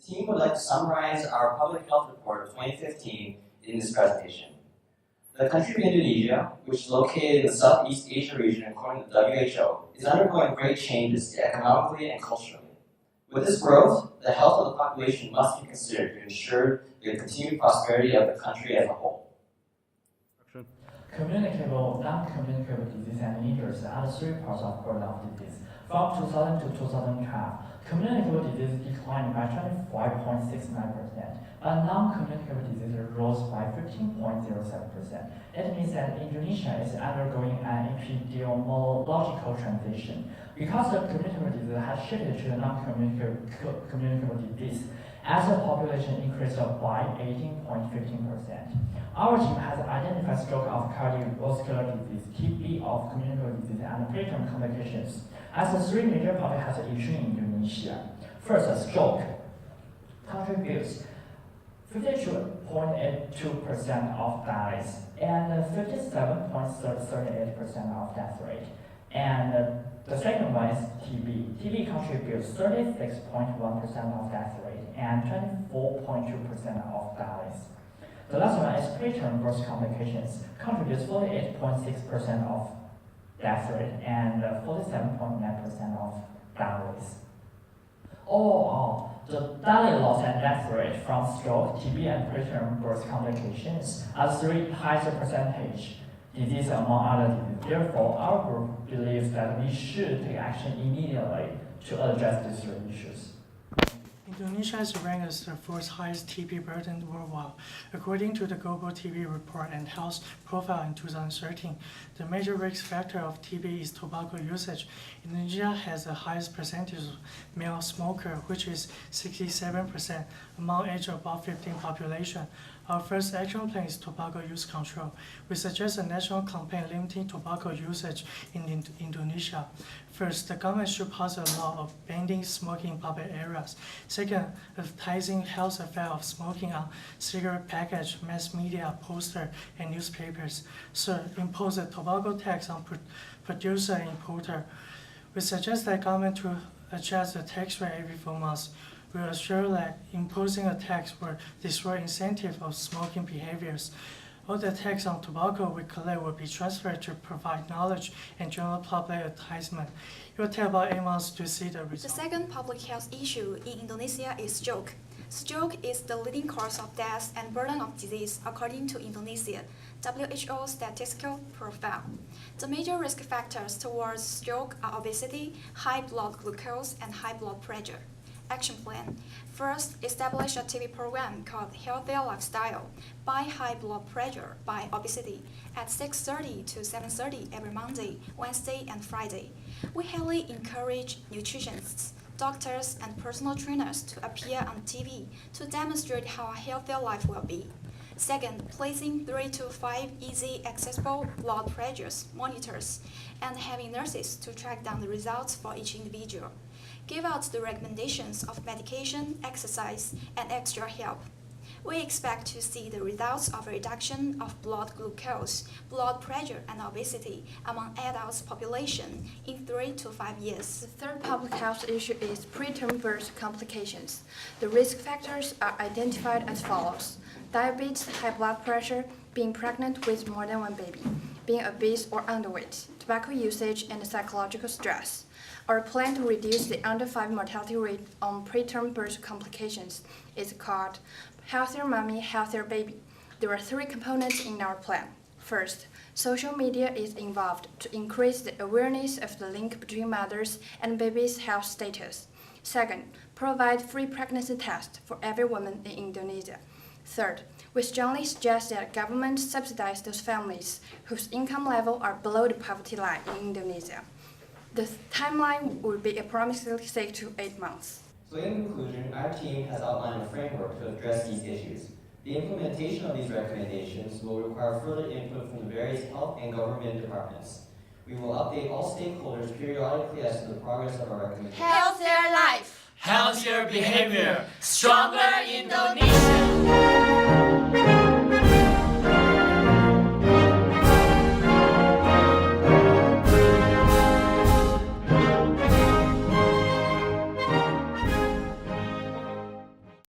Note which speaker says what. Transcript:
Speaker 1: team would like to summarize our public health report of 2015 in this presentation. The country of Indonesia, which is located in the Southeast Asia region according to the WHO, is undergoing great changes economically and culturally. With this growth, the health of the population must be considered to ensure the continued prosperity of the country as a whole.
Speaker 2: Communicable, non-communicable disease and injuries are the three parts of burden of disease. From 2000 to 2012, communicable disease declined by 25.69%, but non-communicable disease rose by 15.07%. It means that Indonesia is undergoing an epidemiological transition. Because the communicable disease has shifted to the non-communicable disease, as the population increased by 18.15%. Our team has identified stroke of cardiovascular disease, TB of communicable disease, and preterm complications as the three major public health issues in Indonesia. First, stroke contributes 52.82% of deaths and 57.38% of death rate. And the second one is TB. TB contributes 36.1% of death rate and 24.2% of deaths. The last one is preterm birth complications, contributes 48.6% of death rate and 47.9% of death rates. Overall, the daily loss and death rate from stroke, TB, and preterm birth complications are three highest percentage disease among other diseases. Therefore, our group believes that we should take action immediately to address these three issues.
Speaker 3: Indonesia is ranked as the fourth highest TB burden worldwide. According to the Global TB Report and Health Profile in 2013, the major risk factor of TB is tobacco usage. Indonesia has the highest percentage of male smoker, which is 67% among age above 15 population. Our first action plan is tobacco use control. We suggest a national campaign limiting tobacco usage in Indonesia. First, the government should pass a law of banning smoking in public areas. Second, advertising health effect of smoking on cigarette package, mass media, poster, and newspapers. Third, impose a tobacco tax on producer and importer. We suggest that government to adjust the tax rate every 4 months. We assure that imposing a tax will destroy incentive of smoking behaviors. All the tax on tobacco we collect will be transferred to provide knowledge and general public advertisement. It will take about 8 months to see the results.
Speaker 4: The second public health issue in Indonesia is stroke. Stroke is the leading cause of death and burden of disease according to Indonesia WHO statistical profile. The major risk factors towards stroke are obesity, high blood glucose, and high blood pressure. Action plan. First, establish a TV program called Healthier Lifestyle by high blood pressure by obesity at 6:30 to 7:30 every Monday, Wednesday, and Friday. We highly encourage nutritionists, doctors, and personal trainers to appear on TV to demonstrate how a healthier life will be. Second, placing 3 to 5 easy accessible blood pressures monitors and having nurses to track down the results for each individual. Give out the recommendations of medication, exercise, and extra help. We expect to see the results of a reduction of blood glucose, blood pressure, and obesity among adults population in 3 to 5 years.
Speaker 5: The third public health issue is preterm birth complications. The risk factors are identified as follows: diabetes, high blood pressure, being pregnant with more than one baby, being obese or underweight, tobacco usage, and psychological stress. Our plan to reduce the under 5 mortality rate on preterm birth complications is called Healthier Mommy, Healthier Baby. There are 3 components in our plan. First, social media is involved to increase the awareness of the link between mothers and babies' health status. Second, provide free pregnancy tests for every woman in Indonesia. Third, we strongly suggest that government subsidize those families whose income level are below the poverty line in Indonesia. The timeline will be approximately 6 to 8 months.
Speaker 1: So in conclusion, our team has outlined a framework to address these issues. The implementation of these recommendations will require further input from the various health and government departments. We will update all stakeholders periodically as to the progress of our recommendations.
Speaker 6: Healthier life,
Speaker 7: healthier behavior, stronger Indonesia.